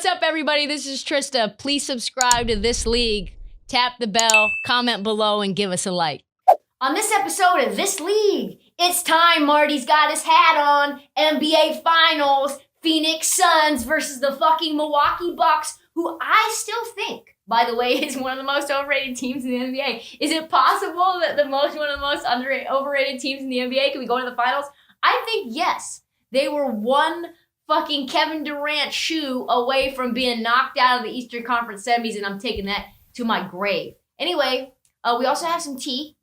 What's up, everybody? This is Trysta. Please subscribe to This League. Tap the bell, comment below, and give us a like. On this episode of This League, it's time. Marty's got his hat on. NBA Finals, Phoenix Suns versus the fucking Milwaukee Bucks, who I still think, by the way, is one of the most overrated teams in the NBA. Is it possible that one of the most overrated teams in the NBA can we go to the finals? I think yes. They were one fucking Kevin Durant shoe away from being knocked out of the Eastern Conference semis, and I'm taking that to my grave. Anyway, we also have some tea.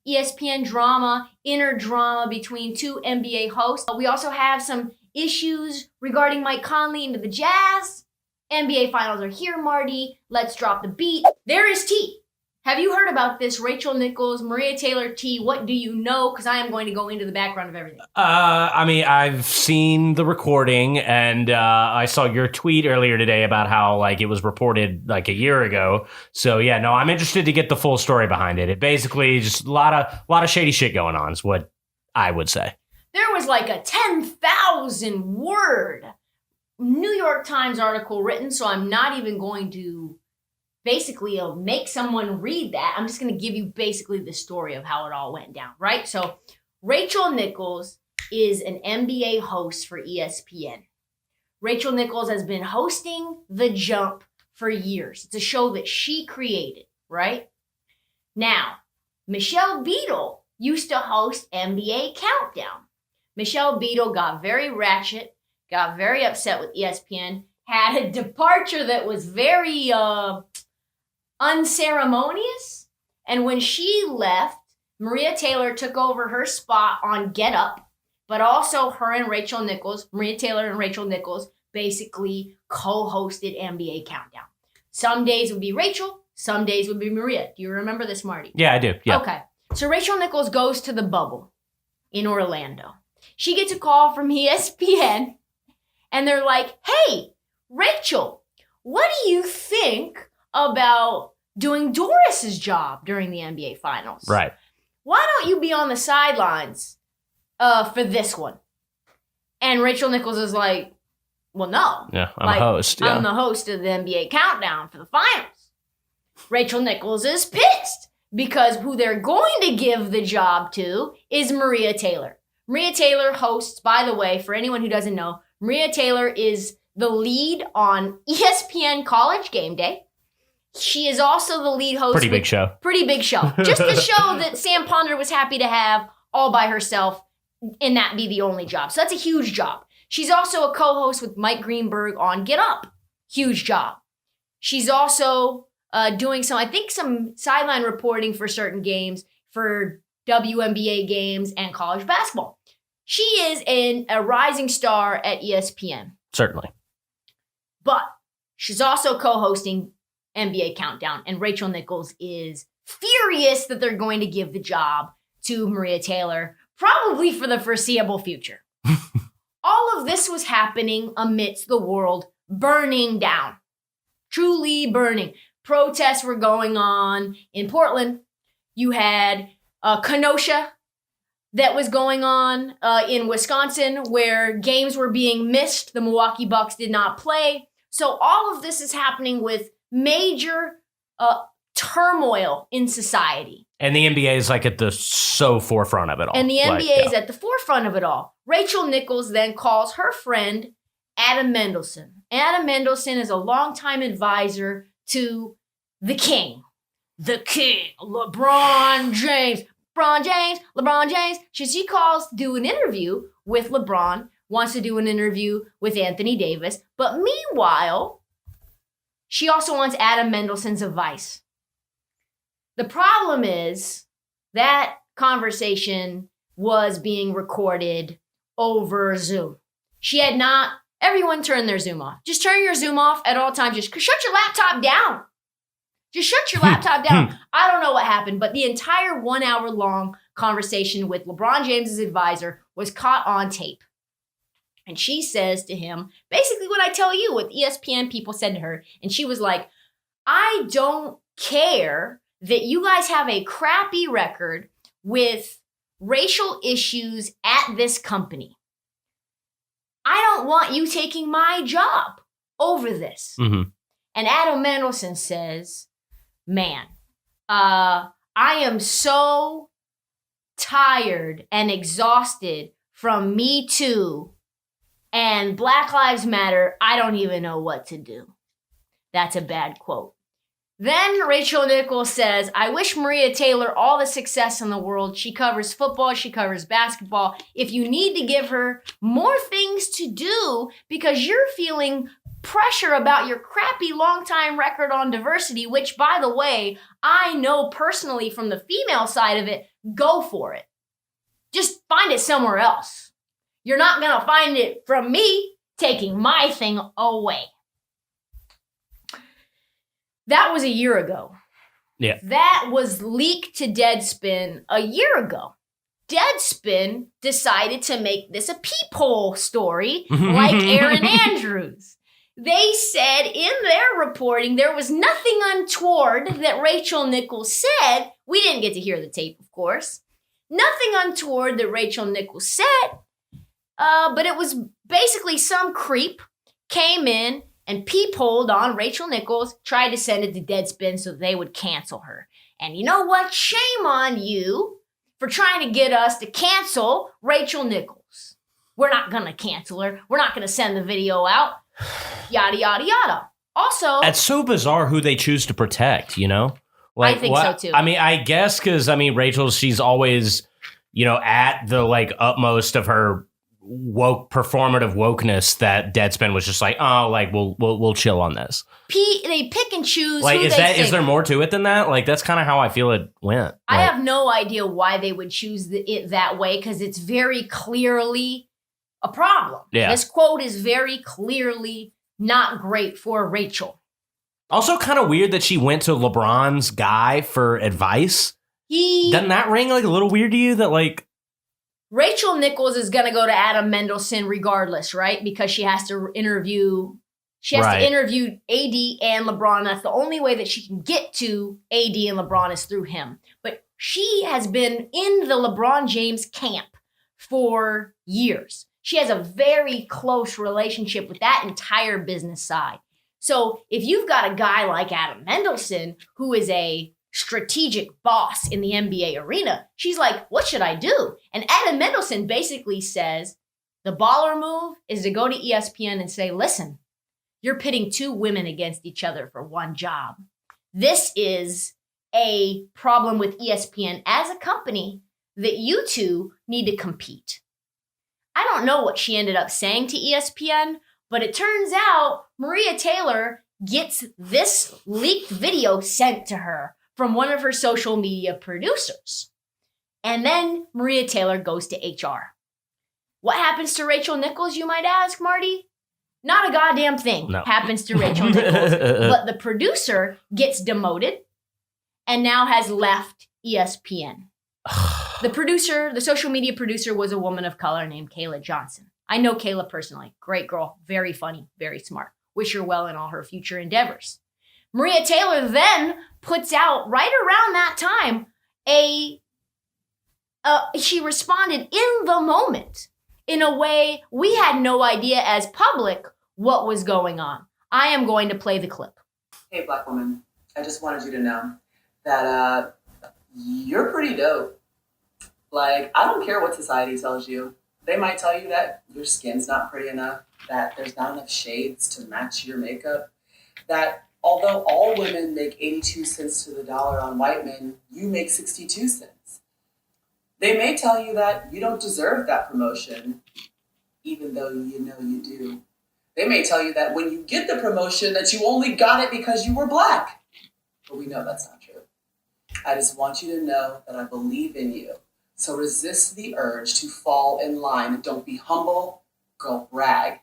ESPN drama, inner drama between two NBA hosts. We also have some issues regarding Mike Conley into the Jazz. NBA Finals are here, Marty. Let's drop the beat. There is tea. Have you heard about this Rachel Nichols-Maria Taylor tea? What do you know? Because I am going to go into the background of everything. I've seen the recording, and I saw your tweet earlier today about how it was reported a year ago. So yeah, no, I'm interested to get the full story behind it. It basically just a lot of shady shit going on is what I would say. There was a 10,000 word New York Times article written, so I'm not even going to basically make someone read that. I'm just going to give you basically the story of how it all went down, right? So Rachel Nichols is an NBA host for ESPN. Rachel Nichols has been hosting The Jump for years. It's a show that she created, right? Now, Michelle Beadle used to host NBA Countdown. Michelle Beadle got very ratchet, got very upset with ESPN, had a departure that was very unceremonious. And when she left, Maria Taylor took over her spot on Get Up, but also her and Rachel Nichols, Maria Taylor and Rachel Nichols, basically co-hosted NBA Countdown. Some days would be Rachel, some days would be Maria. Do you remember this, Marty? Yeah, I do. Yeah. Okay. So Rachel Nichols goes to the bubble in Orlando. She gets a call from ESPN, and they're like, hey, Rachel, what do you think about doing Doris's job during the NBA Finals? Right. Why don't you be on the sidelines for this one? And Rachel Nichols is like, well, no. Yeah, I'm a host. Yeah. I'm the host of the NBA Countdown for the Finals. Rachel Nichols is pissed because who they're going to give the job to is Maria Taylor. Maria Taylor hosts, by the way, for anyone who doesn't know, Maria Taylor is the lead on ESPN College Game Day. She is also the lead host. Pretty big show. Pretty big show. Just the show that Sam Ponder was happy to have all by herself and that be the only job. So that's a huge job. She's also a co-host with Mike Greenberg on Get Up. Huge job. She's also doing some sideline reporting for certain games, for WNBA games and college basketball. She is a rising star at ESPN. Certainly. But she's also co-hosting NBA Countdown, and Rachel Nichols is furious that they're going to give the job to Maria Taylor, probably for the foreseeable future. All of this was happening amidst the world burning down. Truly burning. Protests were going on in Portland. You had Kenosha that was going on in Wisconsin, where games were being missed. The Milwaukee Bucks did not play. So all of this is happening with major turmoil in society. And the NBA is at the forefront of it all. And the NBA is at the forefront of it all. Rachel Nichols then calls her friend Adam Mendelsohn. Adam Mendelsohn is a longtime advisor to the king. The king, LeBron James. LeBron James. She calls to do an interview with LeBron, wants to do an interview with Anthony Davis. But meanwhile, she also wants Adam Mendelsohn's advice. The problem is that conversation was being recorded over Zoom. Everyone turn their Zoom off. Just turn your Zoom off at all times. Just shut your laptop down. Just shut your laptop down. I don't know what happened, but the entire 1 hour long conversation with LeBron James's advisor was caught on tape. And she says to him, basically what I tell you, what ESPN people said to her. And she was like, I don't care that you guys have a crappy record with racial issues at this company. I don't want you taking my job over this. Mm-hmm. And Adam Mendelsohn says, man, I am so tired and exhausted from Me Too and Black Lives Matter. I don't even know what to do. That's a bad quote. Then Rachel Nichols says, I wish Maria Taylor all the success in the world. She covers football. She covers basketball. If you need to give her more things to do because you're feeling pressure about your crappy long-time record on diversity, which, by the way, I know personally from the female side of it, go for it. Just find it somewhere else. You're not going to find it from me taking my thing away. That was a year ago. Yeah. That was leaked to Deadspin a year ago. Deadspin decided to make this a peephole story like Aaron Andrews. They said in their reporting there was nothing untoward that Rachel Nichols said. We didn't get to hear the tape, of course. Nothing untoward that Rachel Nichols said. But it was basically some creep came in and peepholed on Rachel Nichols, tried to send it to Deadspin so they would cancel her. And you know what? Shame on you for trying to get us to cancel Rachel Nichols. We're not going to cancel her. We're not going to send the video out. Yada, yada, yada. Also, it's so bizarre who they choose to protect, you know? Like, I think so too. I mean, I guess because, I mean, Rachel, she's always, you know, at the like utmost of her woke performative wokeness that Deadspin was just like, oh, like we'll chill on this. They pick and choose. Like, who is there more to it than that? Like, that's kind of how I feel it went. I have no idea why they would choose it that way because it's very clearly a problem. Yeah. This quote is very clearly not great for Rachel. Also, kind of weird that she went to LeBron's guy for advice. Doesn't that ring like a little weird to you? That like. Rachel Nichols is going to go to Adam Mendelsohn regardless, right? Because she has to interview AD and LeBron. That's the only way that she can get to AD and LeBron is through him. But she has been in the LeBron James camp for years. She has a very close relationship with that entire business side. So if you've got a guy like Adam Mendelsohn, who is a strategic boss in the NBA arena, she's like, what should I do? And Adam Mendelsohn basically says, the baller move is to go to ESPN and say, listen, you're pitting two women against each other for one job. This is a problem with ESPN as a company that you two need to compete. I don't know what she ended up saying to ESPN, but it turns out Maria Taylor gets this leaked video sent to her from one of her social media producers. And then Maria Taylor goes to HR. What happens to Rachel Nichols, you might ask, Marty? Not a goddamn thing happens to Rachel Nichols. But the producer gets demoted and now has left ESPN. The social media producer was a woman of color named Kayla Johnson. I know Kayla personally. Great girl. Very funny. Very smart. Wish her well in all her future endeavors. Maria Taylor then puts out, right around that time, she responded in the moment in a way we had no idea as public what was going on. I am going to play the clip. Hey, Black woman, I just wanted you to know that you're pretty dope. Like, I don't care what society tells you. They might tell you that your skin's not pretty enough, that there's not enough shades to match your makeup, that although all women make 82 cents to the dollar on white men, you make 62 cents. They may tell you that you don't deserve that promotion, even though you know you do. They may tell you that when you get the promotion that you only got it because you were Black. But we know that's not true. I just want you to know that I believe in you. So resist the urge to fall in line. Don't be humble, go brag,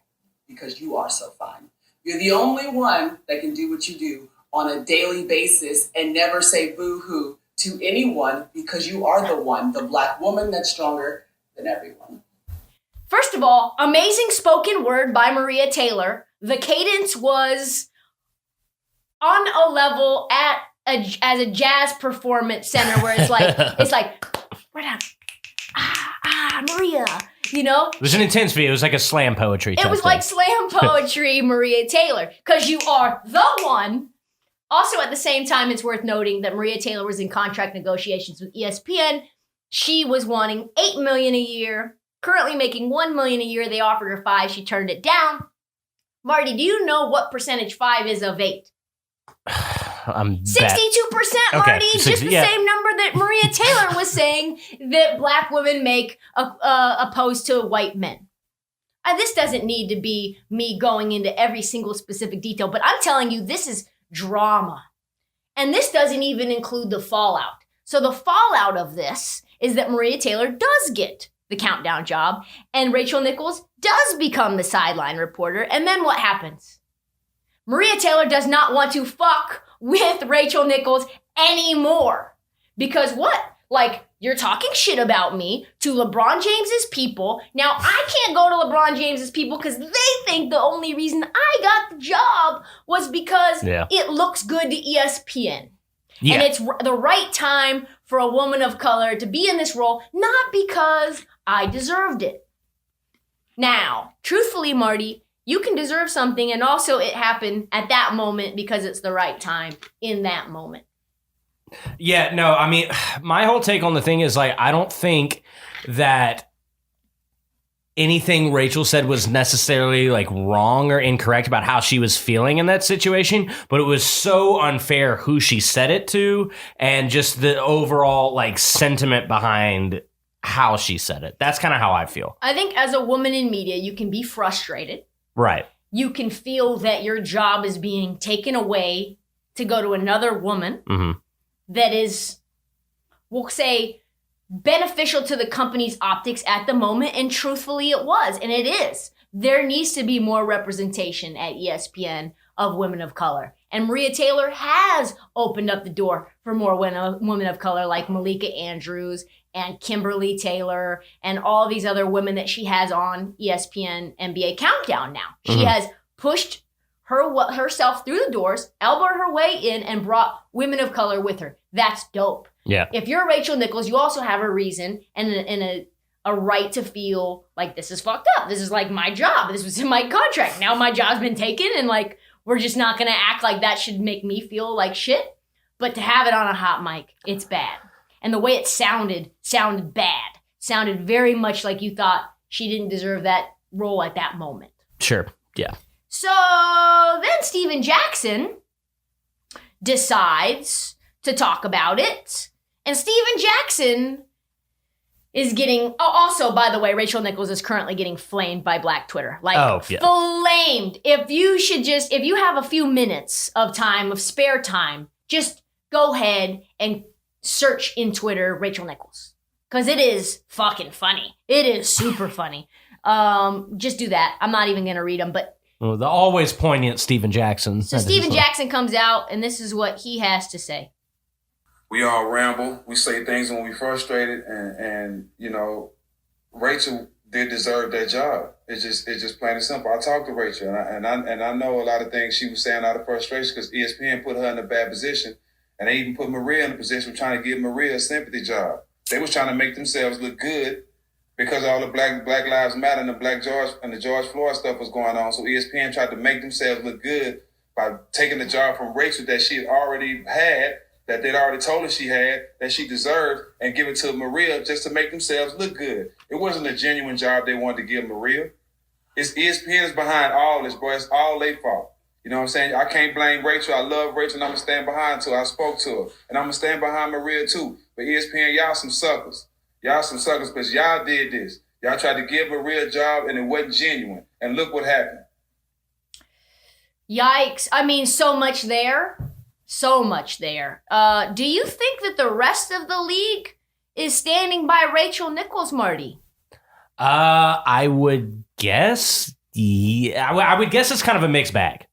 because you are so fine. You're the only one that can do what you do on a daily basis and never say boo-hoo to anyone because you are the one, the Black woman that's stronger than everyone. First of all, amazing spoken word by Maria Taylor. The cadence was on a level as a jazz performance center where it's like, we're down. Maria. You know? It was an intense video. It was like a slam poetry. It was like slam poetry, Maria Taylor, because you are the one. Also, at the same time, it's worth noting that Maria Taylor was in contract negotiations with ESPN. She was wanting $8 million a year, currently making $1 million a year. They offered her $5 million. She turned it down. Marty, do you know what percentage 5 is of 8? 62%, Marty. Okay, just the same number that Maria Taylor was saying that black women make opposed to white men. This doesn't need to be me going into every single specific detail, but I'm telling you, this is drama. And this doesn't even include the fallout. So the fallout of this is that Maria Taylor does get the countdown job, and Rachel Nichols does become the sideline reporter. And then what happens? Maria Taylor does not want to fuck with Rachel Nichols anymore. Because what? Like, you're talking shit about me to LeBron James's people. Now, I can't go to LeBron James's people because they think the only reason I got the job was because it looks good to ESPN. Yeah. And it's the right time for a woman of color to be in this role, not because I deserved it. Now, truthfully, Marty, you can deserve something, and also it happened at that moment because it's the right time in that moment. Yeah, no, I mean, my whole take on the thing is, like, I don't think that anything Rachel said was necessarily, like, wrong or incorrect about how she was feeling in that situation, but it was so unfair who she said it to and just the overall, like, sentiment behind how she said it. That's kind of how I feel. I think as a woman in media, you can be frustrated. Right. You can feel that your job is being taken away to go to another woman. Mm-hmm. That is, we'll say, beneficial to the company's optics at the moment. And truthfully, it was. And it is. There needs to be more representation at ESPN of women of color. And Maria Taylor has opened up the door for more women of color like Malika Andrews and Kimberly Taylor and all these other women that she has on ESPN NBA Countdown now. Mm-hmm. She has pushed herself through the doors, elbowed her way in, and brought women of color with her. That's dope. Yeah. If you're Rachel Nichols, you also have a reason and a right to feel like this is fucked up. This is like my job. This was in my contract. Now my job's been taken, and like we're just not gonna act like that should make me feel like shit. But to have it on a hot mic, it's bad. And the way it sounded bad. Sounded very much like you thought she didn't deserve that role at that moment. Sure. Yeah. So then Steven Jackson decides to talk about it. And Steven Jackson is getting... Oh, also, by the way, Rachel Nichols is currently getting flamed by Black Twitter. Like, flamed. If you have a few minutes of spare time, just go ahead and search in Twitter Rachel Nichols. Because it is fucking funny. It is super funny. Just do that. I'm not even going to read them, but... Well, the always poignant Steven Jackson. So Steven Jackson comes out, and this is what he has to say. We all ramble. We say things when we're frustrated, and you know, Rachel did deserve that job. It's just plain and simple. I talked to Rachel, and I know a lot of things she was saying out of frustration because ESPN put her in a bad position, and they even put Maria in a position of trying to give Maria a sympathy job. They was trying to make themselves look good because all the Black Lives Matter and the George Floyd stuff was going on. So ESPN tried to make themselves look good by taking the job from Rachel that she had already had, that they'd already told her she had, that she deserved, and give it to Maria just to make themselves look good. It wasn't a genuine job they wanted to give Maria. It's ESPN is behind all this, boy. It's all their fault. You know what I'm saying? I can't blame Rachel. I love Rachel, and I'm going to stand behind her. I spoke to her. And I'm going to stand behind Maria, too. But ESPN, y'all some suckers. Y'all some suckers because y'all did this. Y'all tried to give Maria a job, and it wasn't genuine. And look what happened. Yikes. I mean, so much there. So much there. Do you think that the rest of the league is standing by Rachel Nichols, Marty? I would guess. Yeah, I would guess it's kind of a mixed bag.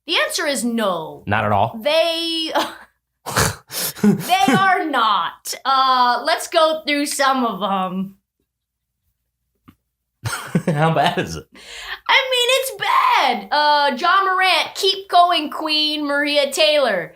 The answer is no. Not at all. They are not. Let's go through some of them. How bad is it? I mean, it's bad. John Morant, keep going, Queen. Maria Taylor.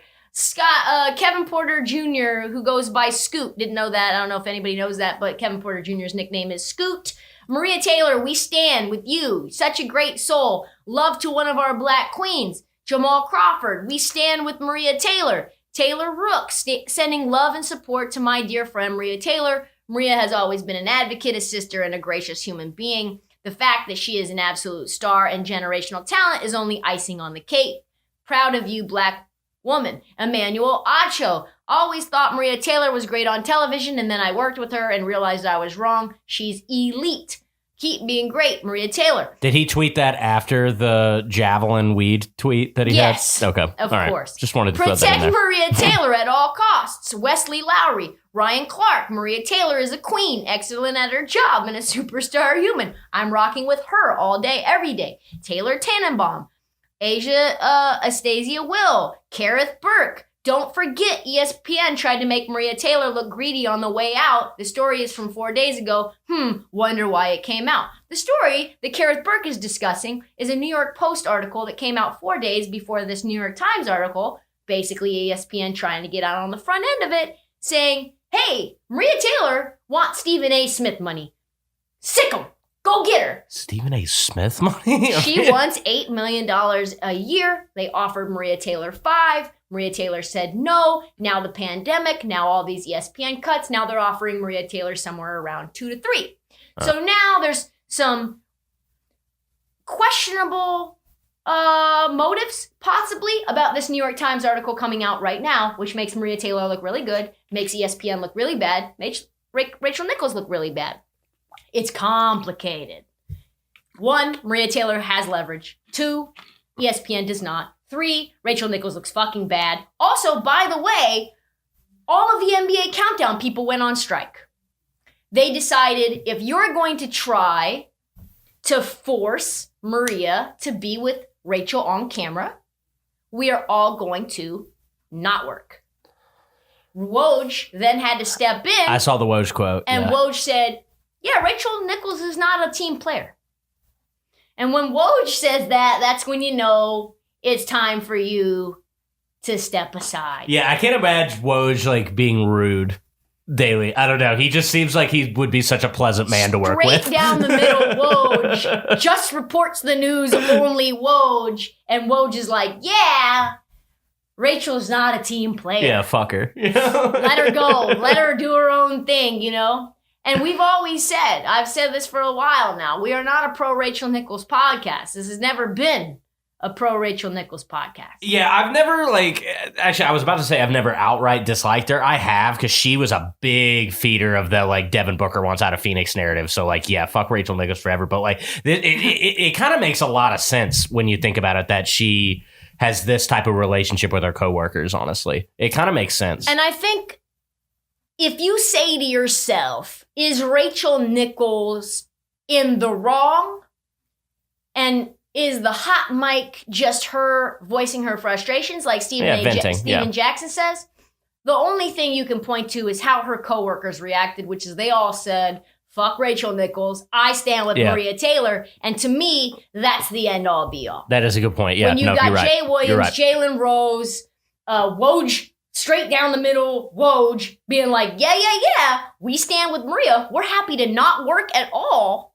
Kevin Porter Jr., who goes by Scoot. Didn't know that. I don't know if anybody knows that, but Kevin Porter Jr.'s nickname is Scoot. Maria Taylor, we stand with you. Such a great soul. Love to one of our black queens. Jamal Crawford, we stand with Maria Taylor. Taylor Rook, sending love and support to my dear friend Maria Taylor. Maria has always been an advocate, a sister, and a gracious human being. The fact that she is an absolute star and generational talent is only icing on the cake. Proud of you, black woman. Emmanuel Acho. Always thought Maria Taylor was great on television, and then I worked with her and realized I was wrong. She's elite. Keep being great, Maria Taylor. Did he tweet that after the javelin weed tweet that he had? Yes, Okay. of all right. course. Just wanted to throw that in Protect there. Maria Taylor at all costs. Wesley Lowry, Ryan Clark. Maria Taylor is a queen, excellent at her job, and a superstar human. I'm rocking with her all day, every day. Taylor Tannenbaum, Asia Astasia Will, Kareth Burke. Don't forget, ESPN tried to make Maria Taylor look greedy on the way out. The story is from 4 days ago. Wonder why it came out. The story that Kareth Burke is discussing is a New York Post article that came out 4 days before this New York Times article. Basically, ESPN trying to get out on the front end of it, saying, hey, Maria Taylor wants Stephen A. Smith money. Sick 'em. Go get her. Stephen A. Smith money? She wants $8 million a year. They offered Maria Taylor $5 million. Maria Taylor said no. Now the pandemic, now all these ESPN cuts. Now they're offering Maria Taylor somewhere around 2 to 3 million. So now there's some questionable motives, possibly, about this New York Times article coming out right now, which makes Maria Taylor look really good, makes ESPN look really bad, makes Rachel Nichols look really bad. It's complicated. 1, Maria Taylor has leverage. 2, ESPN does not. 3, Rachel Nichols looks fucking bad. Also, by the way, all of the NBA countdown people went on strike. They decided if you're going to try to force Maria to be with Rachel on camera, we are all going to not work. Woj then had to step in. I saw the Woj quote. And yeah. Woj said, yeah, Rachel Nichols is not a team player. And when Woj says that, that's when you know it's time for you to step aside. Yeah, I can't imagine Woj like being rude daily. I don't know. He just seems like he would be such a pleasant man to work with. Straight down the middle, Woj just reports the news, only Woj. And Woj is like, yeah, Rachel's not a team player. Yeah, fuck her. Let her go. Let her do her own thing, you know? And we've always said, I've said this for a while now, we are not a pro Rachel Nichols podcast. This has never been a pro Rachel Nichols podcast. Yeah, I've never actually I was about to say I've never outright disliked her. I have, because she was a big feeder of the like Devin Booker wants out of Phoenix narrative. So like, yeah, fuck Rachel Nichols forever. But like it kind of makes a lot of sense when you think about it that she has this type of relationship with her coworkers, honestly. It kind of makes sense. And I think if you say to yourself, is Rachel Nichols in the wrong? And is the hot mic just her voicing her frustrations like Stephen Jackson says? The only thing you can point to is how her coworkers reacted, which is they all said, fuck Rachel Nichols, I stand with Maria Taylor. And to me, that's the end all be all. That is a good point. Yeah, when you got Jay Williams, Jalen Rose, Woj, straight down the middle, Woj, being like, yeah, we stand with Maria. We're happy to not work at all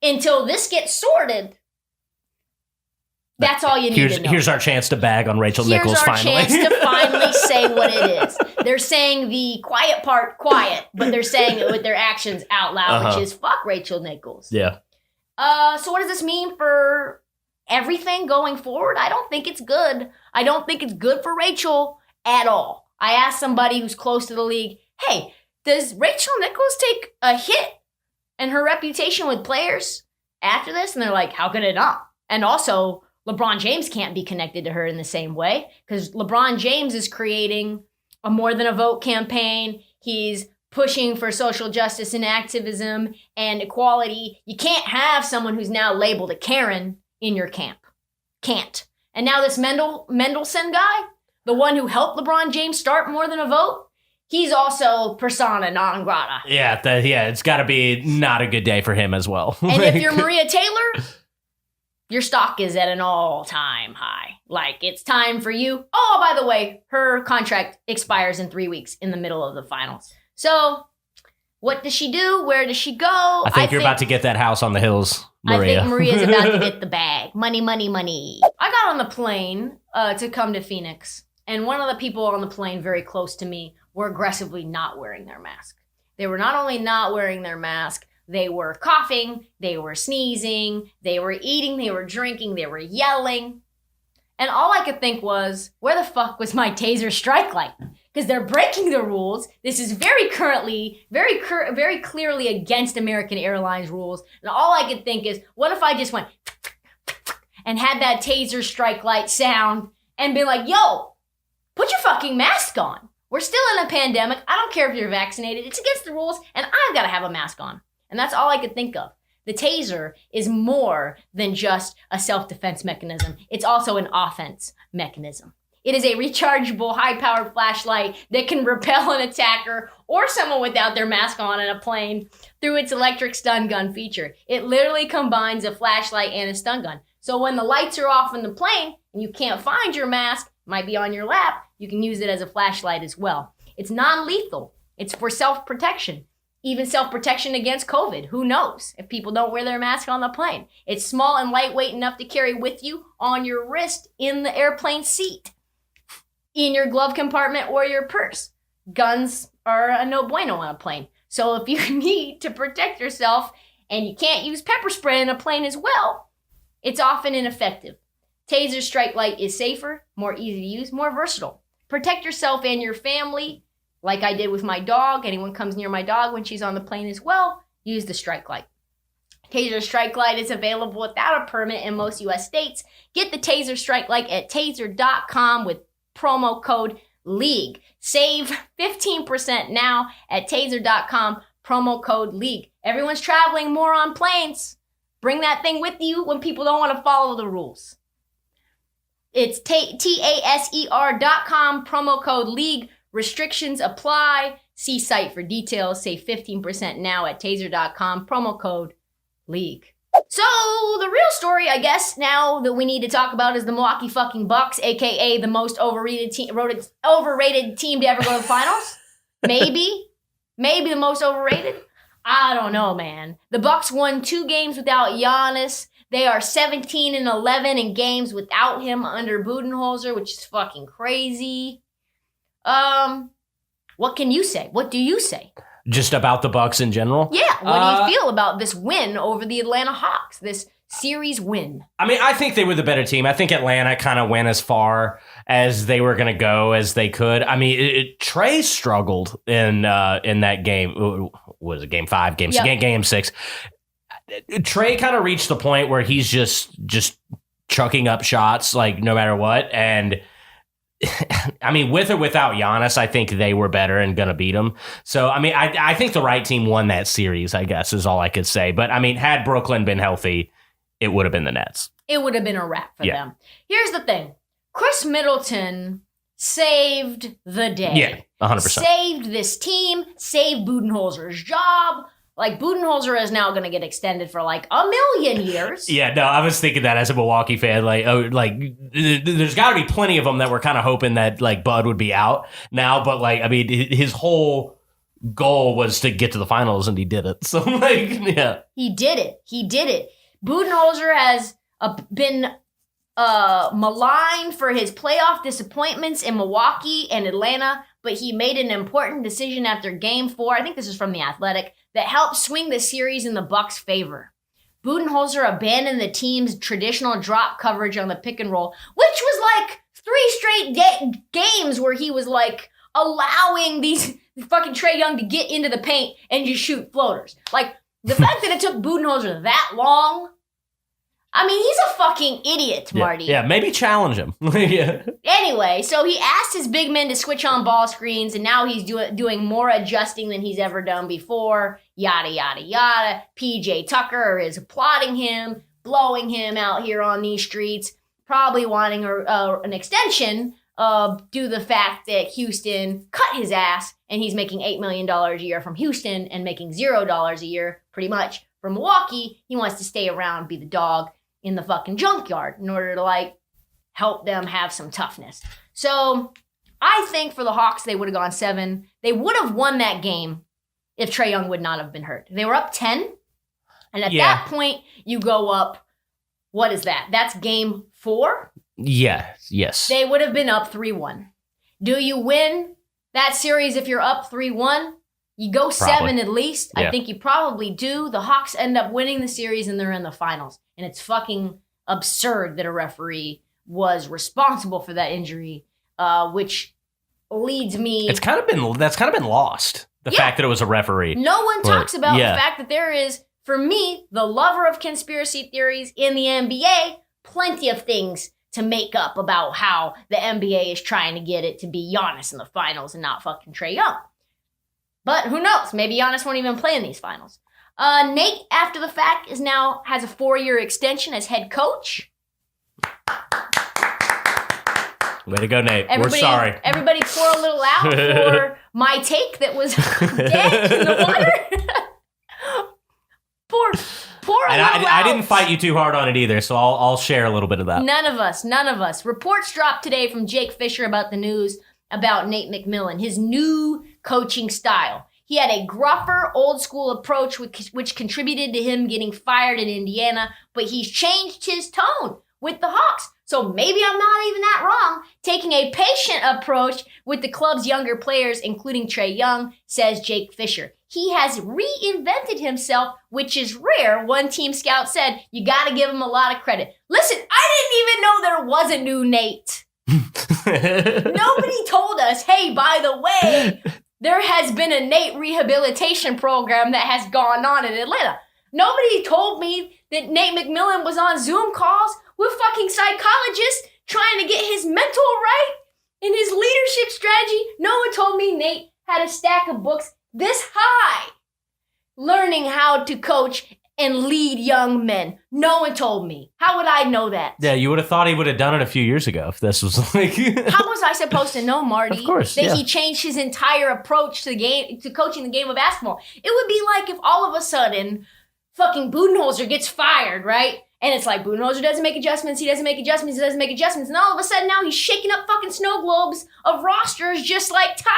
until this gets sorted. That's all you need to know. Here's our chance to bag on Rachel Nichols finally. Here's our chance to finally say what it is. They're saying the quiet part quiet, but they're saying it with their actions out loud, which is fuck Rachel Nichols. Yeah. So what does this mean for everything going forward? I don't think it's good. I don't think it's good for Rachel at all. I asked somebody who's close to the league, hey, does Rachel Nichols take a hit in her reputation with players after this? And they're like, how could it not? And also, LeBron James can't be connected to her in the same way because LeBron James is creating a More Than a Vote campaign. He's pushing for social justice and activism and equality. You can't have someone who's now labeled a Karen in your camp. Can't. And now this Mendelsohn guy, the one who helped LeBron James start More Than a Vote, he's also persona non grata. Yeah, it's got to be not a good day for him as well. And if you're Maria Taylor, your stock is at an all-time high. Like, it's time for you. Oh, by the way, her contract expires in 3 weeks in the middle of the finals. So, What does she do? Where does she go? I think you're about to get that house on the hills, Maria. I think Maria's about to get the bag. Money, money, money. I got on the plane to come to Phoenix, and one of the people on the plane very close to me were aggressively not wearing their mask. They were not only not wearing their mask, they were coughing, they were sneezing, they were eating, they were drinking, they were yelling. And all I could think was, where the fuck was my taser strike light? Because they're breaking the rules. This is very clearly against American Airlines rules. And all I could think is, what if I just went and had that taser strike light sound and been like, yo, put your fucking mask on. We're still in a pandemic. I don't care if you're vaccinated. It's against the rules, and I've got to have a mask on. And that's all I could think of. The taser is more than just a self-defense mechanism. It's also an offense mechanism. It is a rechargeable, high-powered flashlight that can repel an attacker or someone without their mask on in a plane through its electric stun gun feature. It literally combines a flashlight and a stun gun. So when the lights are off in the plane and you can't find your mask, it might be on your lap, you can use it as a flashlight as well. It's non-lethal. It's for self-protection. Even self-protection against COVID. Who knows if people don't wear their mask on the plane? It's small and lightweight enough to carry with you on your wrist in the airplane seat, in your glove compartment or your purse. Guns are a no bueno on a plane. So if you need to protect yourself and you can't use pepper spray in a plane as well, it's often ineffective. Taser strike light is safer, more easy to use, more versatile. Protect yourself and your family. Like I did with my dog. Anyone comes near my dog when she's on the plane as well, use the strike light. Taser strike light is available without a permit in most U.S. states. Get the Taser strike light at taser.com with promo code LEAGUE. Save 15% now at taser.com, promo code LEAGUE. Everyone's traveling more on planes. Bring that thing with you when people don't want to follow the rules. It's taser.com, promo code LEAGUE. Restrictions apply. See site for details. Save 15% now at taser.com. Promo code LEAGUE. So the real story, I guess, now that we need to talk about is the Milwaukee fucking Bucks, aka the most overrated team to ever go to the finals. Maybe the most overrated. I don't know, man. The Bucks won 2 games without Giannis. They are 17-11 in games without him under Budenholzer, which is fucking crazy. What can you say? What do you say? Just about the Bucks in general? Yeah. What do you feel about this win over the Atlanta Hawks? This series win? I mean, I think they were the better team. I think Atlanta kind of went as far as they were going to go as they could. I mean, Trey struggled in that game. What was it, game 5? Game 6? Trey kind of reached the point where he's just chucking up shots, like, no matter what. And I mean, with or without Giannis, I think they were better and going to beat them. So, I mean, I think the right team won that series, I guess, is all I could say. But, I mean, had Brooklyn been healthy, it would have been the Nets. It would have been a wrap for them. Here's the thing. Chris Middleton saved the day. Yeah, 100%. Saved this team, saved Budenholzer's job. Like, Budenholzer is now going to get extended for, like, 1,000,000 years. Yeah, no, I was thinking that as a Milwaukee fan. Like, there's got to be plenty of them that were kind of hoping that, like, Bud would be out now. But, like, I mean, his whole goal was to get to the finals, and he did it. So, like, yeah. He did it. Budenholzer has been maligned for his playoff disappointments in Milwaukee and Atlanta, but he made an important decision after Game 4. I think this is from The Athletic, that helped swing the series in the Bucks' favor. Budenholzer abandoned the team's traditional drop coverage on the pick and roll, which was like 3 straight games where he was like allowing these fucking Trae Young to get into the paint and just shoot floaters. Like, the fact that it took Budenholzer that long, I mean, he's a fucking idiot, Marty. Yeah, maybe challenge him. Yeah. Anyway, so he asked his big men to switch on ball screens, and now he's doing more adjusting than he's ever done before. Yada, yada, yada. PJ Tucker is applauding him, blowing him out here on these streets, probably wanting an extension due to the fact that Houston cut his ass, and he's making $8 million a year from Houston and making $0 a year, pretty much, from Milwaukee. He wants to stay around, be the dog in the fucking junkyard in order to, like, help them have some toughness. So I think for the Hawks, they would have gone 7. They would have won that game if Trae Young would not have been hurt. They were up 10. And at Yeah. that point, you go up, what is that? That's game 4? Yes. They would have been up 3-1. Do you win that series if you're up 3-1? You go 7 at least. Yeah. I think you probably do. The Hawks end up winning the series and they're in the finals. And it's fucking absurd that a referee was responsible for that injury, which leads me... That's kind of been lost. The Yeah. fact that it was a referee. No one talks about yeah. the fact that there is, for me, the lover of conspiracy theories in the NBA, plenty of things to make up about how the NBA is trying to get it to be Giannis in the finals and not fucking Trae Young. But who knows? Maybe Giannis won't even play in these finals. Nate, after the fact, has a 4-year extension as head coach. Way to go, Nate. We're sorry. Everybody pour a little out for my take that was dead in the water. pour a And little out. I didn't fight you too hard on it either, so I'll share a little bit of that. None of us. Reports dropped today from Jake Fisher about the news about Nate McMillan, his new coaching style. He had a gruffer, old-school approach, which contributed to him getting fired in Indiana, but he's changed his tone with the Hawks. So maybe I'm not even that wrong. Taking a patient approach with the club's younger players, including Trae Young, says Jake Fisher. He has reinvented himself, which is rare. One team scout said, you got to give him a lot of credit. Listen, I didn't even know there was a new Nate. Nobody told us, hey, by the way, there has been a Nate rehabilitation program that has gone on in Atlanta. Nobody told me that Nate McMillan was on Zoom calls with fucking psychologists trying to get his mental right and his leadership strategy. No one told me Nate had a stack of books this high learning how to coach and lead young men. No one told me. How would I know that? Yeah, you would have thought he would have done it a few years ago if this was like... How was I supposed to know, Marty, Of course, that yeah. he changed his entire approach to the game, to coaching the game of basketball? It would be like if all of a sudden fucking Budenholzer gets fired, right? And it's like Budenholzer doesn't make adjustments, he doesn't make adjustments, and all of a sudden now he's shaking up fucking snow globes of rosters just like Ty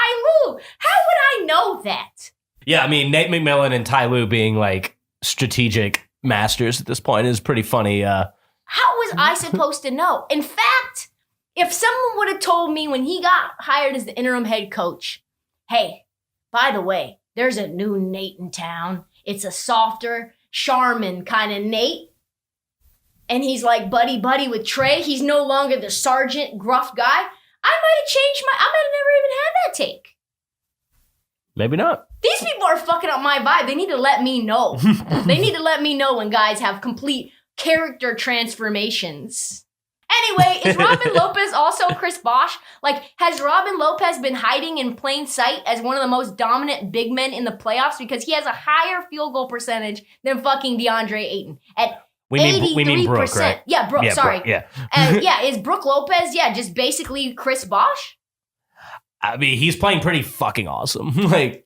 Lue. How would I know that? Yeah, I mean, Nate McMillan and Ty Lue being like strategic masters at this point is pretty funny. How was I supposed to know? In fact, if someone would have told me when he got hired as the interim head coach, hey, by the way, there's a new Nate in town. It's a softer, Charmin kind of Nate. And he's like buddy with Trae. He's no longer the sergeant gruff guy. I might have never even had that take. Maybe not. These people are fucking up my vibe. They need to let me know. They need to let me know when guys have complete character transformations. Anyway, is Robin Lopez also Chris Bosh? Like, has Robin Lopez been hiding in plain sight as one of the most dominant big men in the playoffs because he has a higher field goal percentage than fucking DeAndre Ayton at We mean Brooke, right? Yeah, Brooke, sorry. Brooke, yeah. Yeah, is Brooke Lopez, just basically Chris Bosh? I mean, he's playing pretty fucking awesome. Like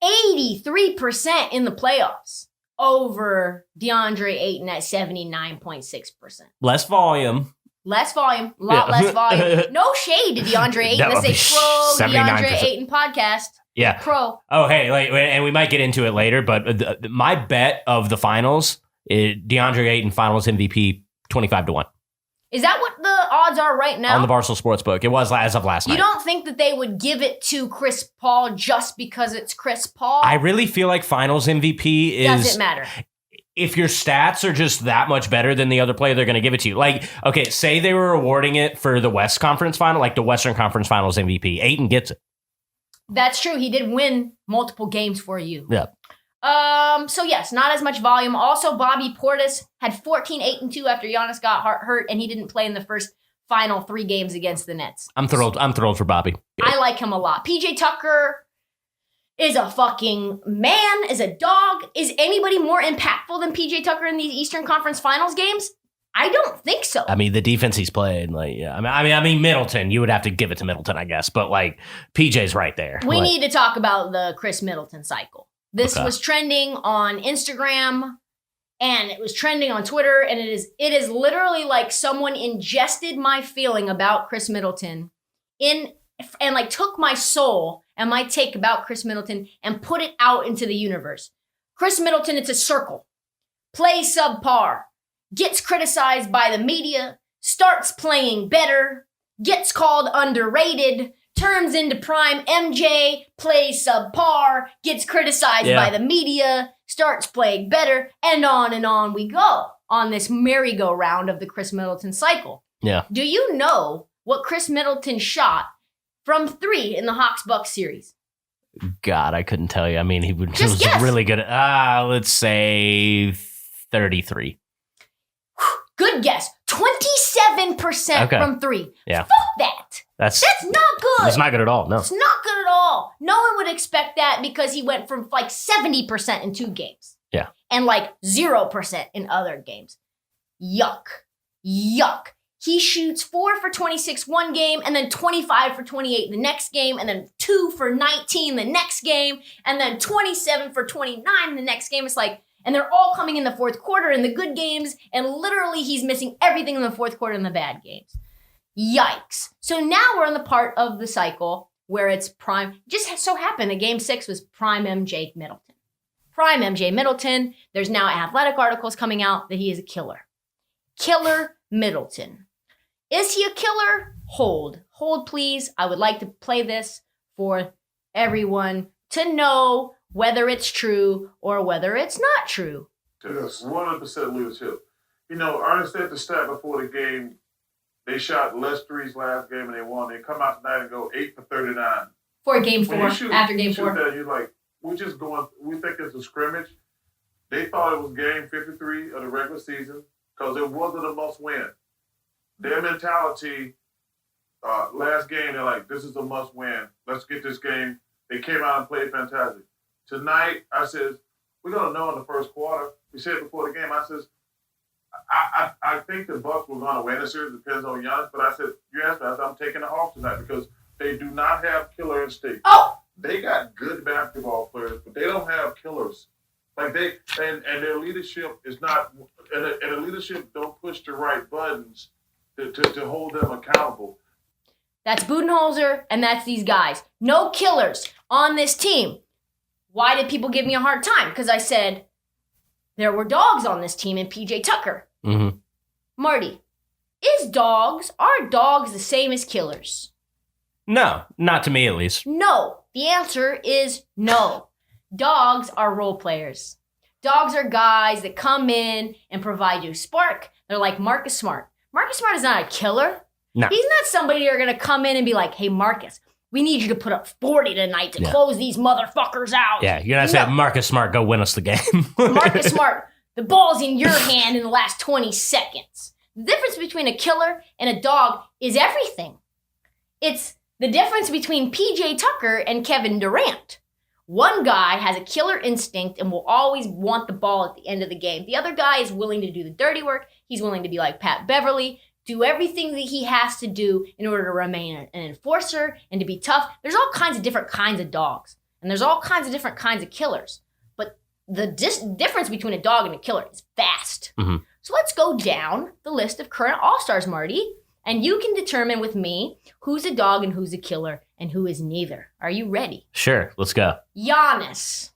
83% in the playoffs over DeAndre Ayton at 79.6%. less volume. Less volume, a lot less volume. No shade to DeAndre Ayton. That would That's a pro be DeAndre 79%. Ayton podcast. Yeah. Pro. Oh, hey, like, and we might get into it later, but my bet of the finals is DeAndre Ayton finals MVP 25-1 Is that what the odds are right now? on the Barstool Sportsbook. It was as of last night. You don't think that they would give it to Chris Paul just because it's Chris Paul? I really feel like finals MVP is... Doesn't matter. If your stats are just that much better than the other player, they're going to give it to you. Like, okay, say they were awarding it for the West Conference Final, like the Western Conference Finals MVP. Ayton gets it. That's true. He did win multiple games for you. Yeah. So yes, not as much volume. Also, Bobby Portis had 14, 8, and 2 after Giannis got hurt, and he didn't play in the first final 3 games against the Nets. I'm thrilled for Bobby. I like him a lot. PJ Tucker is a fucking man, is a dog. Is anybody more impactful than PJ Tucker in these Eastern Conference Finals games? I don't think so. I mean, the defense he's played, like, yeah. I mean, Middleton. You would have to give it to Middleton, I guess, but like, PJ's right there. We Like, need to talk about the Chris Middleton cycle. This was trending on Instagram, and it was trending on Twitter, and it is literally like someone ingested my feeling about Chris Middleton in and like took my soul and my take about Chris Middleton and put it out into the universe. Chris Middleton, it's a circle. Plays subpar. Gets criticized by the media. Starts playing better. Gets called underrated. Turns into prime MJ. Plays subpar. Gets criticized by the media. Starts playing better. And on we go on this merry-go-round of the Chris Middleton cycle. Yeah. Do you know what Chris Middleton shot from 3 in the Hawks-Bucks series? God, I couldn't tell you. I mean, he was guess. really good at, let's say 33. Good guess. 27% from 3. Yeah. Fuck that. That's not good. It's not good at all. No. It's not good at all. No one would expect that because he went from like 70% in 2 games. Yeah. And like 0% in other games. Yuck. He shoots 4 for 26 one game, and then 25 for 28 the next game, and then 2 for 19 the next game, and then 27 for 29 the next game. It's like, and they're all coming in the fourth quarter in the good games, and literally he's missing everything in the fourth quarter in the bad games. Yikes. So now we're in the part of the cycle where it's prime. Just so happened that game 6 was prime MJ Middleton. Prime MJ Middleton. There's now athletic articles coming out that he is a killer. Killer Middleton. Is he a killer? Hold, please. I would like to play this for everyone to know whether it's true or whether it's not true. Yes, 100% leadership. You know, Ernest said the stat before the game, they shot less threes last game and they won. They come out tonight and go 8 for 39. For game 4, after game 4. That, you're like, we think it's a scrimmage. They thought it was game 53 of the regular season because it wasn't a must-win. Their mentality, last game, they're like, this is a must-win. Let's get this game. They came out and played fantastic. Tonight, I said, we're going to know in the first quarter. We said before the game, I says, I think the Bucks were going to win this series. It depends on Giannis. But I said, you asked me, I said, I'm taking the Hawks tonight because they do not have killer instinct. Oh! They got good basketball players, but they don't have killers. Like and their leadership is not, and the leadership don't push the right buttons to hold them accountable. That's Budenholzer, and that's these guys. No killers on this team. Why did people give me a hard time? Because I said there were dogs on this team and PJ Tucker. Mm-hmm. Marty, are dogs the same as killers? No, not to me at least. No. The answer is no. Dogs are role players. Dogs are guys that come in and provide you a spark. They're like Marcus Smart. Marcus Smart is not a killer. No. He's not somebody you're going to come in and be like, hey, Marcus, we need you to put up 40 tonight to close these motherfuckers out. Yeah, you're not saying Marcus Smart, go win us the game. Marcus Smart, the ball's in your hand in the last 20 seconds. The difference between a killer and a dog is everything. It's the difference between PJ Tucker and Kevin Durant. One guy has a killer instinct and will always want the ball at the end of the game. The other guy is willing to do the dirty work. He's willing to be like Pat Beverly, do everything that he has to do in order to remain an enforcer and to be tough. There's all kinds of different kinds of dogs, and there's all kinds of different kinds of killers. But the difference between a dog and a killer is vast. Mm-hmm. So let's go down the list of current All-Stars, Marty, and you can determine with me who's a dog and who's a killer and who is neither. Are you ready? Sure, let's go. Giannis.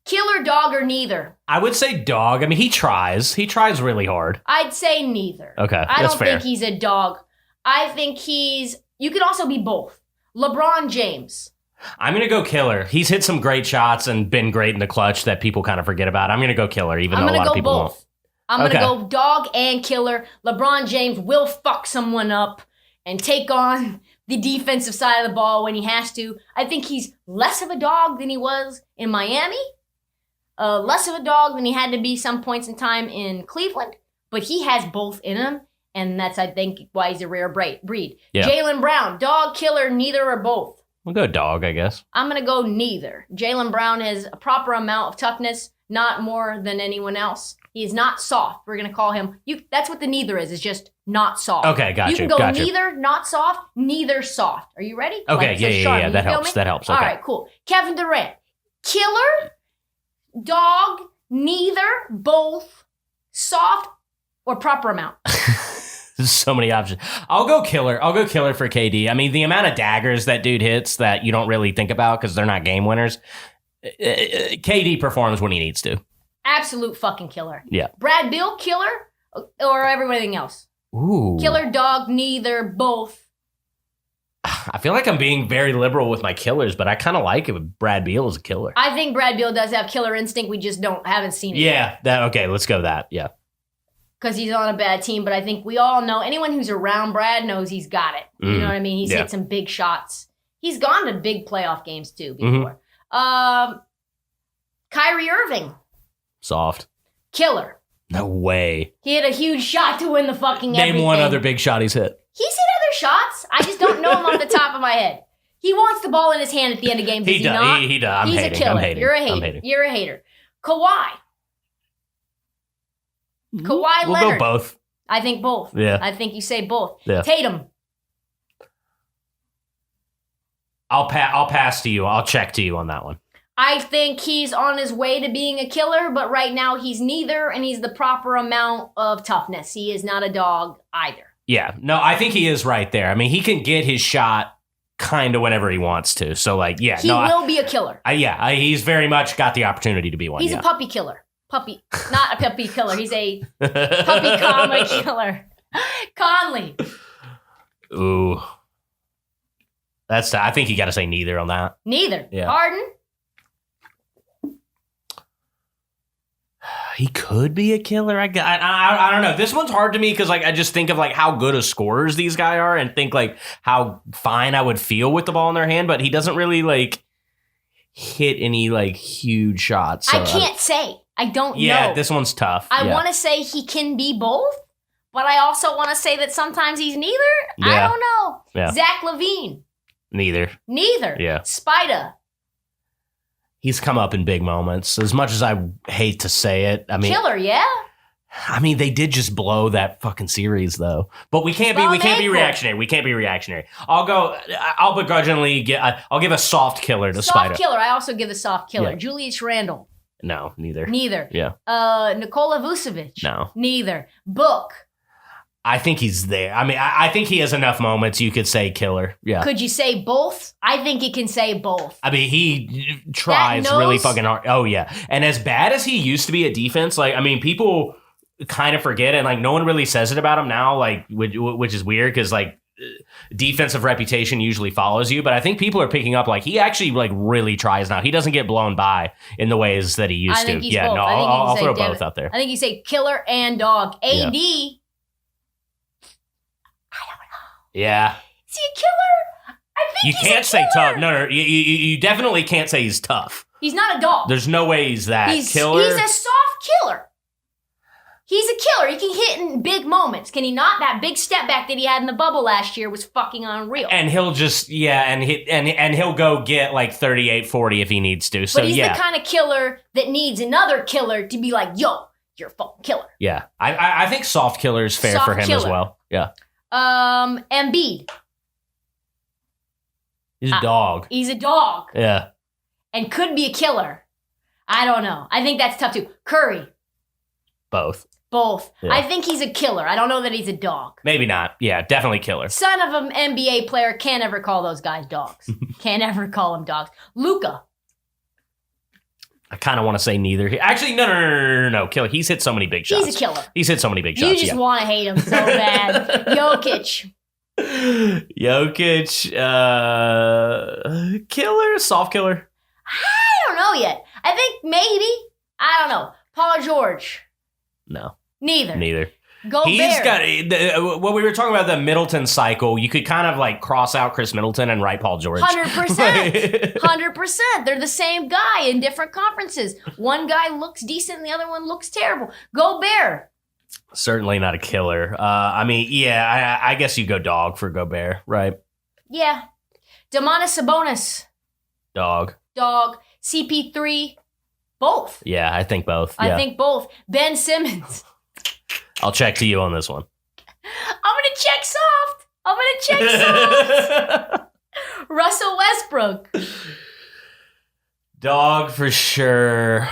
Killer, dog, or neither? I would say dog. I mean, he tries. He tries really hard. I'd say neither. Okay, I that's don't fair. think he's a dog. I think you could also be both. LeBron James. I'm going to go killer. He's hit some great shots and been great in the clutch that people kind of forget about. I'm going to go killer, even though a lot of people won't. I'm going to go dog and killer. LeBron James will fuck someone up and take on the defensive side of the ball when he has to. I think he's less of a dog than he was in Miami. Less of a dog than he had to be some points in time in Cleveland. But he has both in him. And that's, I think, why he's a rare breed. Yeah. Jaylen Brown, dog, killer, neither or both. We'll go dog, I guess. I'm going to go neither. Jaylen Brown has a proper amount of toughness, not more than anyone else. He is not soft. We're going to call him. That's what the neither is just not soft. Okay, gotcha. You can go neither, not soft, neither soft. Are you ready? Okay, yeah. That helps. That helps. Okay. All right, cool. Kevin Durant, killer, dog, neither, both, soft, or proper amount. There's so many options. I'll go killer. I'll go killer for KD. I mean, the amount of daggers that dude hits that you don't really think about because they're not game winners. KD performs when he needs to. Absolute fucking killer. Yeah. Brad Beal, killer, or everything else? Ooh. Killer, dog, neither, both. I feel like I'm being very liberal with my killers, but I kind of like it with Brad Beal as a killer. I think Brad Beal does have killer instinct. We just haven't seen it. Yeah. Okay, let's go that. Yeah. Because he's on a bad team, but I think we all know, anyone who's around Brad knows he's got it. You know what I mean? He's hit some big shots. He's gone to big playoff games too before. Kyrie Irving. Soft. Killer. No way. He hit a huge shot to win the fucking Name everything. one other big shot he's hit. He's hit other shots. I just don't know him off the top of my head. He wants the ball in his hand at the end of games. He does. He does. He's hating. a killer. I'm hating. You're a hater. I'm hating. You're a hater. Kawhi. Kawhi We'll Leonard. go both. I think both. Yeah. I think you say both. Yeah. Tatum. I'll pass to you. I'll check to you on that one. I think he's on his way to being a killer, but right now he's neither, and he's the proper amount of toughness. He is not a dog either. Yeah. No, I think he is right there. I mean, he can get his shot kind of whenever he wants to. So, like, yeah. He will be a killer. He's very much got the opportunity to be one. He's a puppy killer. Puppy. Not a puppy killer. He's a puppy comma killer. Conley. Ooh. I think you got to say neither on that. Neither. Yeah. Harden. He could be a killer. I don't know. This one's hard to me because like I just think of like how good of scorers these guys are and think like how fine I would feel with the ball in their hand, but he doesn't really like hit any like huge shots. So I can't say. I don't know. Yeah, this one's tough. I want to say he can be both, but I also want to say that sometimes he's neither. Yeah. I don't know. Yeah. Zach LaVine. Neither. Yeah. Spida. He's come up in big moments. As much as I hate to say it, I mean, Killer, yeah. I mean, they did just blow that fucking series, though. But we can't be reactionary. We can't be reactionary. I'll begrudgingly I'll give a soft killer to Spida. Soft killer. I also give a soft killer. Yeah. Julius Randle. No, neither. Neither. Yeah. Nikola Vucevic. No. Neither. Book. I think he's there. I mean, I think he has enough moments you could say killer. Yeah. Could you say both? I think you can say both. I mean, he tries really fucking hard. Oh, yeah. And as bad as he used to be at defense, like, I mean, people kind of forget it. And, like, no one really says it about him now, like, which is weird because, like, defensive reputation usually follows you. But I think people are picking up, like, he actually, like, really tries now. He doesn't get blown by in the ways that he used to. He's yeah, both. no, I'll throw both out there. I think you say killer and dog. AD. Yeah. Yeah. Is he a killer? I think you he's can't a say killer. tough. No, you definitely can't say he's tough. He's not a dog. There's no way he's that killer. He's a soft killer. He's a killer. He can hit in big moments. Can he not? That big step back that he had in the bubble last year was fucking unreal. And he'll just, and he'll go get like 38, 40 if he needs to. So, but he's the kind of killer that needs another killer to be like, yo, you're a fucking killer. Yeah. I think soft killer is fair for him as well. Yeah. Embiid. He's a dog. He's a dog. Yeah. And could be a killer. I don't know. I think that's tough too. Curry. Both. Yeah. I think he's a killer. I don't know that he's a dog. Maybe not. Yeah, definitely killer. Son of an NBA player, can't ever call those guys dogs. Can't ever call them dogs. Luka. I kind of want to say neither. Actually, no. Killer. He's hit so many big shots. He's a killer. He's hit so many big shots. You just want to hate him so bad. Jokic. Killer, soft killer. I don't know yet. I think maybe. I don't know. Paul George. No. Neither. He's Gobert. got what we were talking about, the Middleton cycle. You could kind of like cross out Chris Middleton and write Paul George. 100%. 100%. They're the same guy in different conferences. One guy looks decent and the other one looks terrible. Gobert. Certainly not a killer. I mean, yeah, I guess you go dog for Gobert, right? Yeah. Domantas Sabonis. Dog. CP3. Both. Yeah, I think both. I think both. Ben Simmons. I'll check to you on this one. I'm going to check soft. Russell Westbrook. Dog for sure.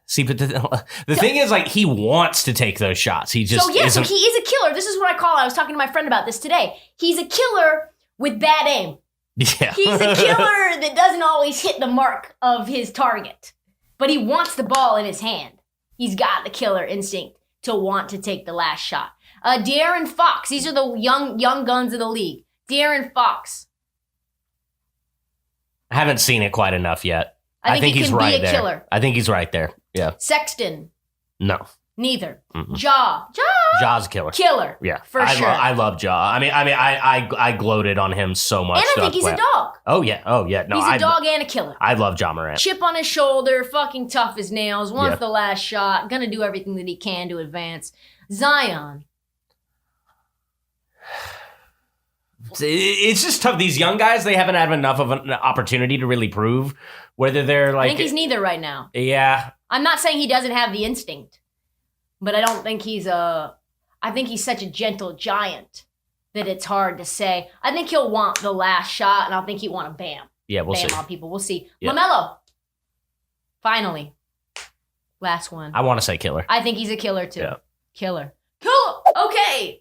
See, but the thing is, like, he wants to take those shots. He just so he is a killer. This is what I call it. I was talking to my friend about this today. He's a killer with bad aim. Yeah. He's a killer that doesn't always hit the mark of his target, but he wants the ball in his hand. He's got the killer instinct to want to take the last shot. De'Aaron Fox. These are the young guns of the league. De'Aaron Fox. I haven't seen it quite enough yet. I think he he's can right be a there. killer. I think he's right there. Yeah. Sexton. No. Neither. Mm-mm. Jaw's a killer. Killer. Yeah. For sure. I love Jaw. I gloated on him so much. And I think he's a dog. Oh, yeah. Oh, yeah. No, he's a dog and a killer. I love Ja Morant. Chip on his shoulder, fucking tough as nails, wants Yeah. the last shot, gonna do everything that he can to advance. Zion. It's just tough. These young guys, they haven't had enough of an opportunity to really prove whether they're like. I think he's neither right now. Yeah. I'm not saying he doesn't have the instinct, but I don't think I think he's such a gentle giant that it's hard to say. I think he'll want the last shot, and I think he'll want to bam. Yeah, we'll bam see. on people. We'll see. Yeah. LaMelo. Finally. Last one. I want to say killer. I think he's a killer too. Yeah. Killer. Cool. Okay.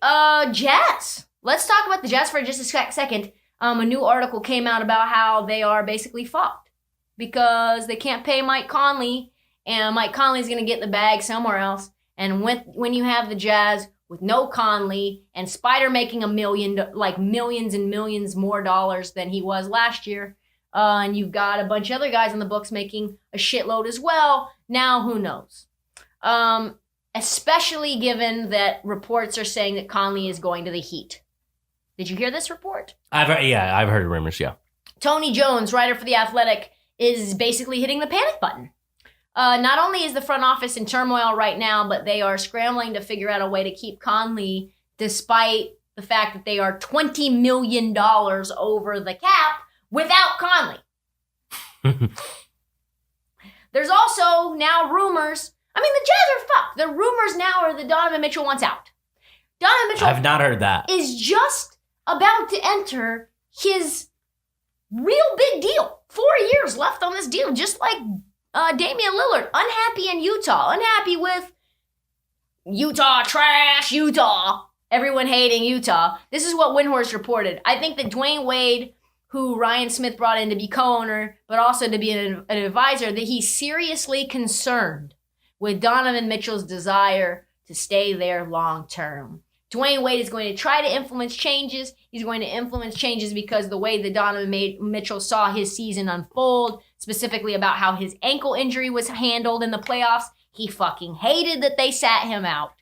Jazz. Let's talk about the Jazz for just a second. A new article came out about how they are basically fucked because they can't pay Mike Conley, and Mike Conley's going to get the bag somewhere else. And when you have the Jazz with no Conley and Spider making millions and millions more dollars than he was last year, and you've got a bunch of other guys on the books making a shitload as well, now who knows? Especially given that reports are saying that Conley is going to the Heat. Did you hear this report? I've heard rumors, yeah. Tony Jones, writer for The Athletic, is basically hitting the panic button. Not only is the front office in turmoil right now, but they are scrambling to figure out a way to keep Conley despite the fact that they are $20 million over the cap without Conley. There's also now rumors. I mean, the Jazz are fucked. The rumors now are that Donovan Mitchell wants out. Donovan Mitchell I've not heard that. is just about to enter his real big deal. 4 years left on this deal, just like Damian Lillard. Unhappy in Utah. Unhappy with Utah, trash Utah. Everyone hating Utah. This is what Windhorst reported. I think that Dwayne Wade, who Ryan Smith brought in to be co-owner, but also to be an advisor, that he's seriously concerned with Donovan Mitchell's desire to stay there long term. Dwayne Wade is going to try to influence changes. He's going to influence changes because the way that Donovan Mitchell saw his season unfold, specifically about how his ankle injury was handled in the playoffs, he fucking hated that they sat him out.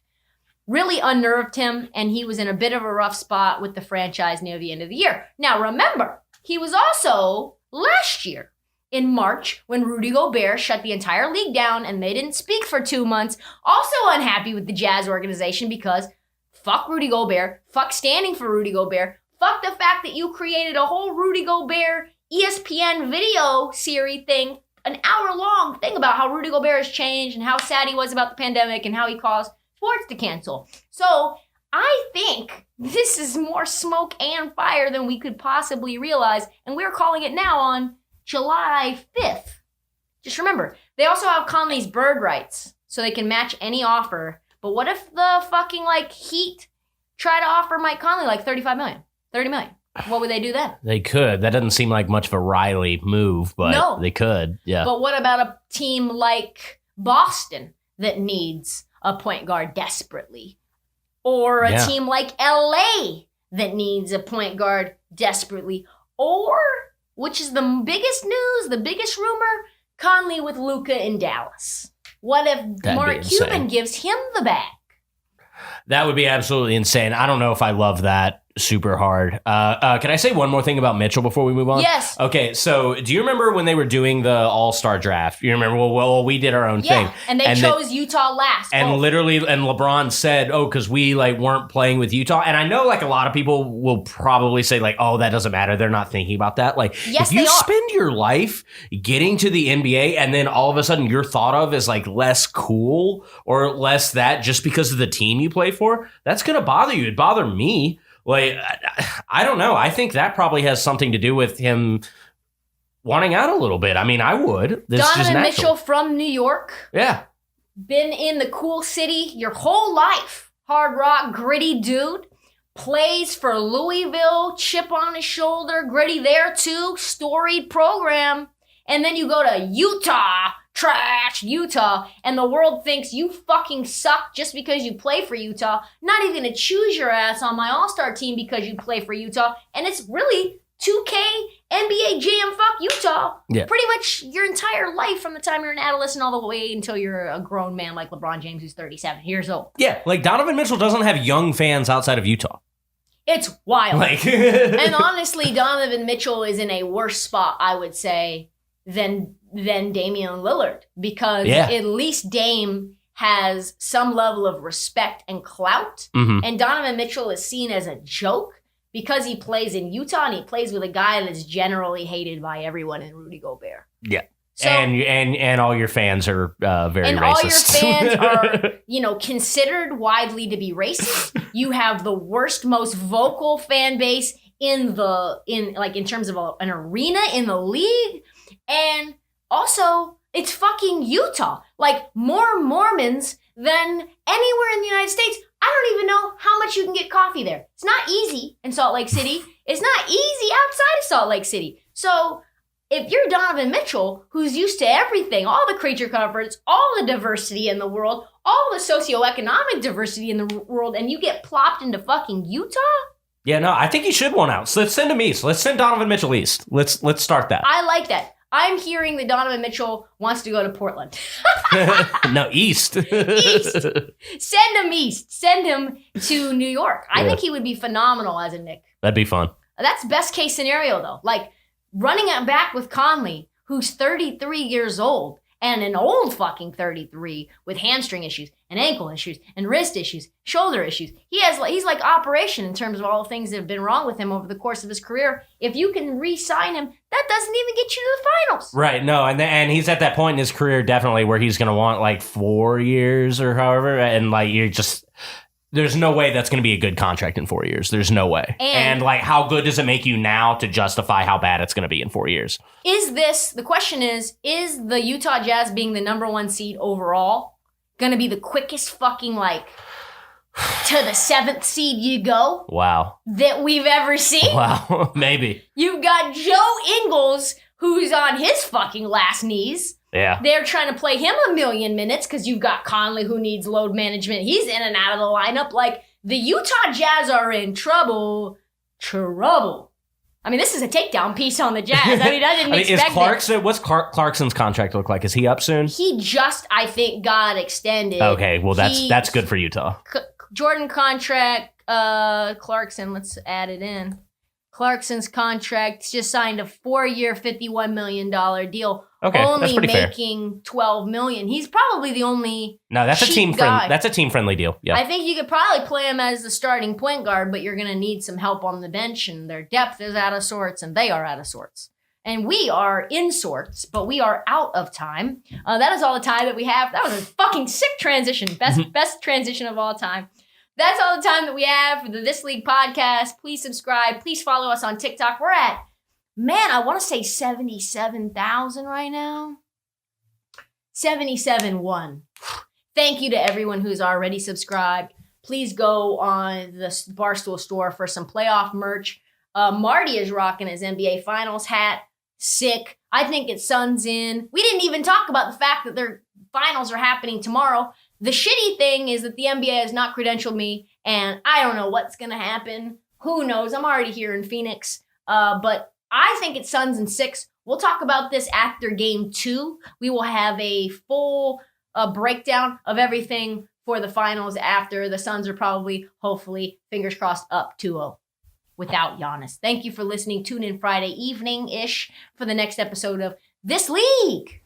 Really unnerved him, and he was in a bit of a rough spot with the franchise near the end of the year. Now remember, he was also last year in March when Rudy Gobert shut the entire league down and they didn't speak for 2 months, also unhappy with the Jazz organization because fuck Rudy Gobert, fuck standing for Rudy Gobert, fuck the fact that you created a whole Rudy Gobert ESPN video series thing, an hour-long thing about how Rudy Gobert has changed and how sad he was about the pandemic and how he caused sports to cancel. So I think this is more smoke and fire than we could possibly realize, and we're calling it now on July 5th. Just remember, they also have Conley's bird rights, so they can match any offer. But what if the fucking, Heat try to offer Mike Conley, $35 million, $30 million? What would they do then? They could. That doesn't seem like much of a Riley move, but No. They could, yeah. But what about a team like Boston that needs a point guard desperately? Or a team like LA that needs a point guard desperately? Or, which is the biggest news, the biggest rumor, Conley with Luka in Dallas. What if Mark Cuban gives him the bag? That would be absolutely insane. I don't know if I love that super hard. Can I say one more thing about Mitchell before we move on? Yes. Okay, so do you remember when they were doing the All-Star draft? You remember, well we did our own thing. And they chose Utah last. And literally, and LeBron said, because we weren't playing with Utah. And I know a lot of people will probably say that doesn't matter. They're not thinking about that. Yes, if you spend your life getting to the NBA and then all of a sudden you're thought of as less cool or less that just because of the team you play for, that's going to bother you. It'd bother me. I don't know. I think that probably has something to do with him wanting out a little bit. I mean, I would. This is just Donovan natural. Mitchell from New York. Yeah. been in the cool city your whole life. Hard rock, gritty dude. Plays for Louisville, chip on his shoulder, gritty there too, storied program. And then you go to Utah, trash Utah, and the world thinks you fucking suck just because you play for Utah. Not even to choose your ass on my all-star team because you play for Utah. And it's really 2K, NBA Jam, fuck Utah. Yeah. Pretty much your entire life from the time you're an adolescent all the way until you're a grown man like LeBron James who's 37 years old. Yeah, like Donovan Mitchell doesn't have young fans outside of Utah. It's wild. Like, and honestly, Donovan Mitchell is in a worse spot, I would say, than Damian Lillard. Because at least Dame has some level of respect and clout. Mhm. And Donovan Mitchell is seen as a joke because he plays in Utah and he plays with a guy that's generally hated by everyone in Rudy Gobert. Yeah. So, and all your fans are very and racist. all your fans are, considered widely to be racist. You have the worst, most vocal fan base in terms of an arena in the league. And also, it's fucking Utah. Like, more Mormons than anywhere in the United States. I don't even know how much you can get coffee there. It's not easy in Salt Lake City. It's not easy outside of Salt Lake City. So if you're Donovan Mitchell, who's used to everything, all the creature comforts, all the diversity in the world, all the socioeconomic diversity in the world, and you get plopped into fucking Utah? Yeah, no, I think he should want out. So let's send him east. Let's send Donovan Mitchell east. Let's start that. I like that. I'm hearing that Donovan Mitchell wants to go to Portland. No, east. East. Send him east. Send him to New York. I think he would be phenomenal as a Knick. That'd be fun. That's best case scenario, though. Like, running it back with Conley, who's 33 years old, and an old fucking 33 with hamstring issues and ankle issues and wrist issues, shoulder issues. He's like operation in terms of all the things that have been wrong with him over the course of his career. If you can re-sign him, that doesn't even get you to the finals. Right, no, and he's at that point in his career definitely where he's going to want like 4 years or however, and like you're just... There's no way that's going to be a good contract in 4 years. There's no way. And like, how good does it make you now to justify how bad it's going to be in 4 years? The question is the Utah Jazz being the number 1 seed overall going to be the quickest fucking, like, to the 7th seed you go? Wow. That we've ever seen? Wow, maybe. You've got Joe Ingles, who's on his fucking last knees. Yeah. They're trying to play him a million minutes because you've got Conley who needs load management. He's in and out of the lineup. Like, the Utah Jazz are in trouble. I mean, this is a takedown piece on the Jazz. I mean, I didn't expect it. What's Clarkson's contract look like? Is he up soon? He just, I think, got extended. Okay, well, that's good for Utah. Jordan contract, Clarkson, let's add it in. Clarkson's contract just signed a 4-year, $51 million deal. Okay, that's pretty fair. Making $12 million. He's probably the only. No, that's a team friendly. That's a team friendly deal. Yeah, I think you could probably play him as the starting point guard, but you're going to need some help on the bench, and their depth is out of sorts, and they are out of sorts, and we are in sorts, but we are out of time. That is all the time that we have. That was a fucking sick transition. Best transition of all time. That's all the time that we have for the This League podcast. Please subscribe. Please follow us on TikTok. We're at, I want to say 77,000 right now. 77,1. Thank you to everyone who's already subscribed. Please go on the Barstool store for some playoff merch. Marty is rocking his NBA Finals hat. Sick. I think it's Suns in. We didn't even talk about the fact that their finals are happening tomorrow. The shitty thing is that the NBA has not credentialed me, and I don't know what's going to happen. Who knows? I'm already here in Phoenix. But I think it's Suns in 6. We'll talk about this after game 2. We will have a full breakdown of everything for the finals after. The Suns are probably, hopefully, fingers crossed, up 2-0 without Giannis. Thank you for listening. Tune in Friday evening-ish for the next episode of This League.